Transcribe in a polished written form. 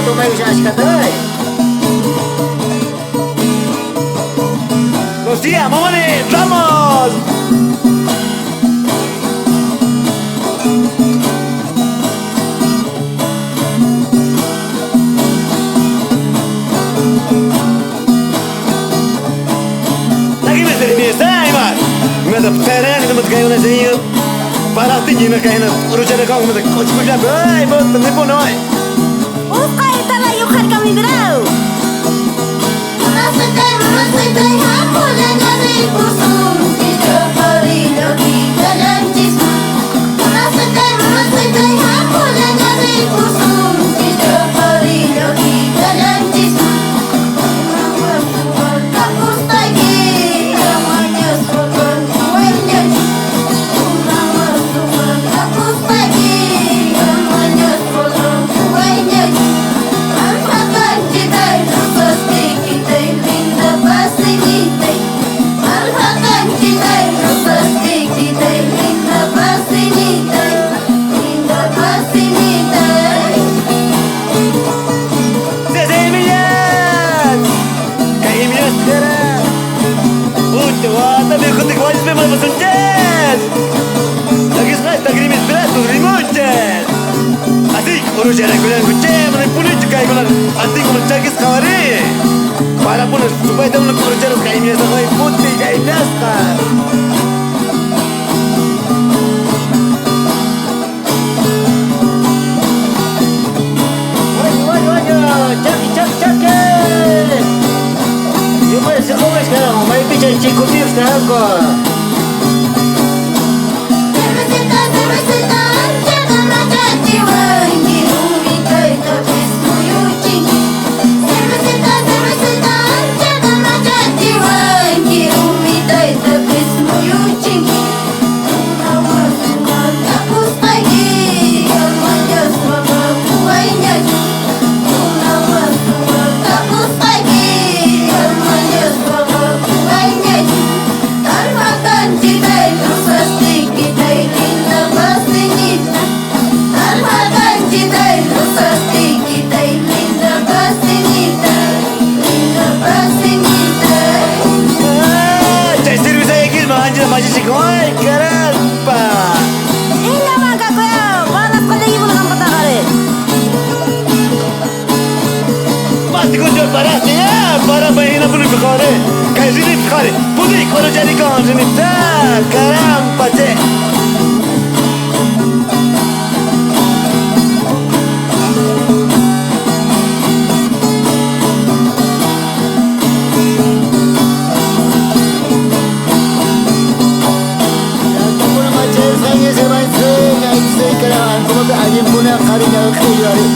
toma aí já escatei. Lucía, mamones, vamos. Lagi mesti biasa, Iman. Mesti perang itu mesti kaya orang sini. Para tinggi nak kaya nak urusan kau mesti coach punya. Hey, betul ni pun oi. Buka itu lah yukan kami berau. Masih aku lagi kusum setiap hari lagi dalam jiwa. Masih aku lagi kusum setiap hari lagi dalam jiwa. Aku lagi namanya sokan kuenya. Aku lagi namanya sokan kuenya. Alhakan kita pasti kita linda pasti kita. Alhakan kita pasti kita linda pasti kita. Linda pasti kita. Sesemian. Kaya Emilia sekarang. Wah, tapi aku tak wajib memang bersuncat. Lagi sekali tak kirim berat tu remote. Asyik urusan aku yang kucing, mana pun juga aku nak. Asyik aku cakap sekali. Para pun supaya tahu nak urusan aku Emilia sebagai putih kayak naskah. Cak. Eu vou ser como sekarang. Mai bicara cikgu dia sekarang kau. Masih cikoi, kenapa? Ini mangga kau, balas kau lagi belum petang hari. Pasti kau jual parah ya, parah bayar pun berkare. Kayak sini berkare, putih kalau jadi kau sini tak, kenapa cek? Saya sebaik saya, saya kerana kamu tu ajem punya kari yang kiri.